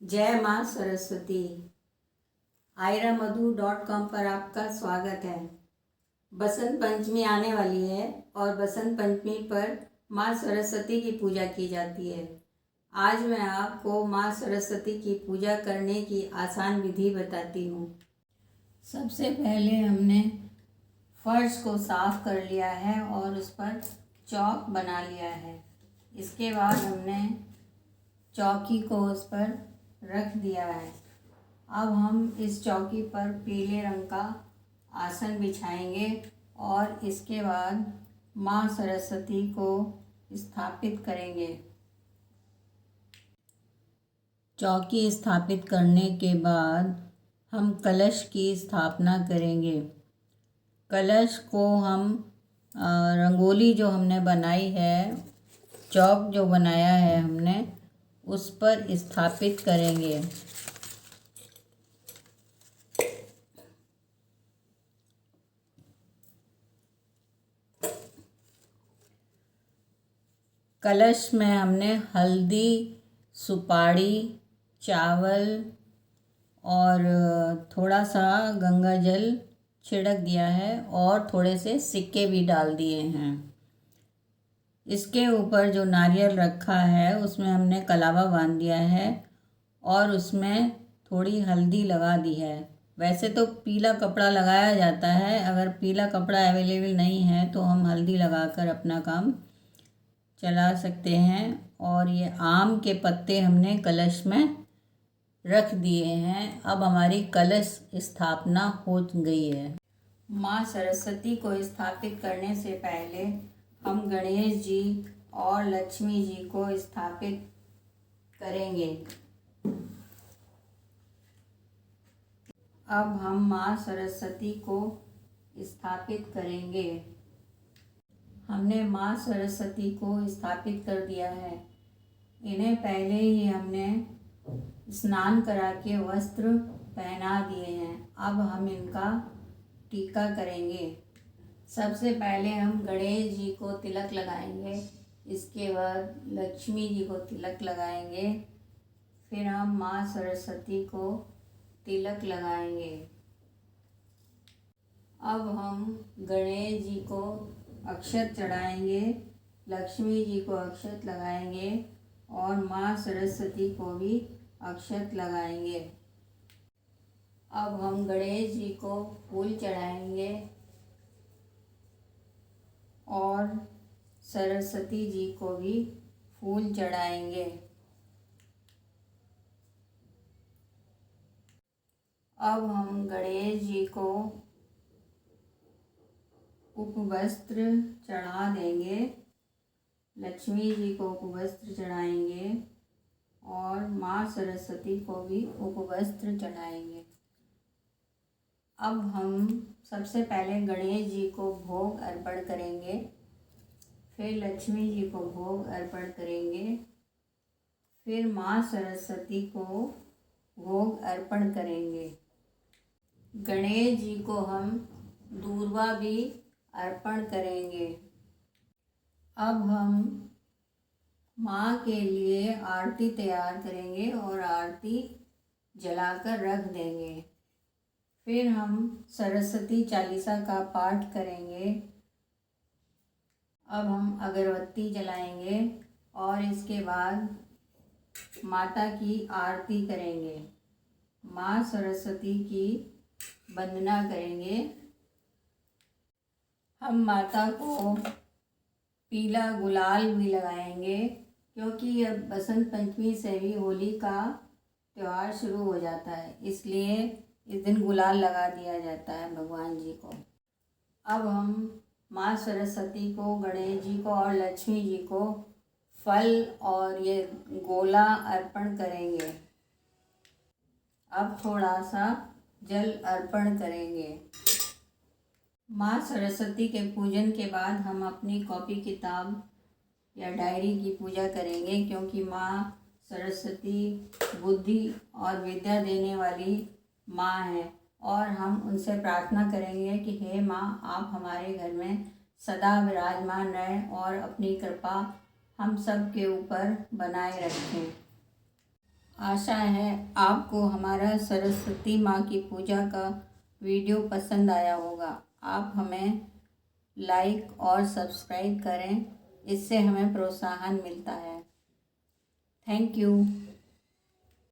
जय माँ सरस्वती। आयरामधु.com पर आपका स्वागत है। बसंत पंचमी आने वाली है और बसंत पंचमी पर माँ सरस्वती की पूजा की जाती है। आज मैं आपको माँ सरस्वती की पूजा करने की आसान विधि बताती हूँ। सबसे पहले हमने फर्श को साफ कर लिया है और उस पर चौक बना लिया है। इसके बाद हमने चौकी को उस पर रख दिया है। अब हम इस चौकी पर पीले रंग का आसन बिछाएंगे और इसके बाद माँ सरस्वती को स्थापित करेंगे। चौकी स्थापित करने के बाद हम कलश की स्थापना करेंगे। कलश को हम रंगोली जो हमने बनाई है, चौक जो बनाया है हमने, उस पर स्थापित करेंगे। कलश में हमने हल्दी, सुपारी, चावल और थोड़ा सा गंगा जल छिड़क दिया है और थोड़े से सिक्के भी डाल दिए हैं। इसके ऊपर जो नारियल रखा है उसमें हमने कलावा बांध दिया है और उसमें थोड़ी हल्दी लगा दी है। वैसे तो पीला कपड़ा लगाया जाता है, अगर पीला कपड़ा अवेलेबल नहीं है तो हम हल्दी लगाकर अपना काम चला सकते हैं। और ये आम के पत्ते हमने कलश में रख दिए हैं। अब हमारी कलश स्थापना हो गई है। माँ सरस्वती को स्थापित करने से पहले हम गणेश जी और लक्ष्मी जी को स्थापित करेंगे। अब हम माँ सरस्वती को स्थापित करेंगे। हमने माँ सरस्वती को स्थापित कर दिया है। इन्हें पहले ही हमने स्नान करा के वस्त्र पहना दिए हैं। अब हम इनका टीका करेंगे। सबसे पहले हम गणेश जी को तिलक लगाएंगे, इसके बाद लक्ष्मी जी को तिलक लगाएंगे, फिर हम माँ सरस्वती को तिलक लगाएंगे। अब हम गणेश जी को अक्षत चढ़ाएंगे, लक्ष्मी जी को अक्षत लगाएंगे और माँ सरस्वती को भी अक्षत लगाएंगे। अब हम गणेश जी को फूल चढ़ाएंगे और सरस्वती जी को भी फूल चढ़ाएंगे। अब हम गणेश जी को उपवस्त्र चढ़ा देंगे, लक्ष्मी जी को उपवस्त्र चढ़ाएंगे और माँ सरस्वती को भी उपवस्त्र चढ़ाएंगे। अब हम सबसे पहले गणेश जी को भोग अर्पण करेंगे, फिर लक्ष्मी जी को भोग अर्पण करेंगे, फिर माँ सरस्वती को भोग अर्पण करेंगे। गणेश जी को हम दूर्वा भी अर्पण करेंगे। अब हम माँ के लिए आरती तैयार करेंगे और आरती जलाकर रख देंगे। फिर हम सरस्वती चालीसा का पाठ करेंगे। अब हम अगरबत्ती जलाएंगे और इसके बाद माता की आरती करेंगे, माँ सरस्वती की वंदना करेंगे। हम माता को पीला गुलाल भी लगाएंगे क्योंकि अब बसंत पंचमी से भी होली का त्यौहार शुरू हो जाता है, इसलिए इस दिन गुलाल लगा दिया जाता है भगवान जी को। अब हम माँ सरस्वती को, गणेश जी को और लक्ष्मी जी को फल और ये गोला अर्पण करेंगे। अब थोड़ा सा जल अर्पण करेंगे। माँ सरस्वती के पूजन के बाद हम अपनी कॉपी किताब या डायरी की पूजा करेंगे क्योंकि माँ सरस्वती बुद्धि और विद्या देने वाली माँ है और हम उनसे प्रार्थना करेंगे कि हे माँ, आप हमारे घर में सदा विराजमान रहें और अपनी कृपा हम सब के ऊपर बनाए रखें। आशा है आपको हमारा सरस्वती माँ की पूजा का वीडियो पसंद आया होगा। आप हमें लाइक और सब्सक्राइब करें, इससे हमें प्रोत्साहन मिलता है। Thank you.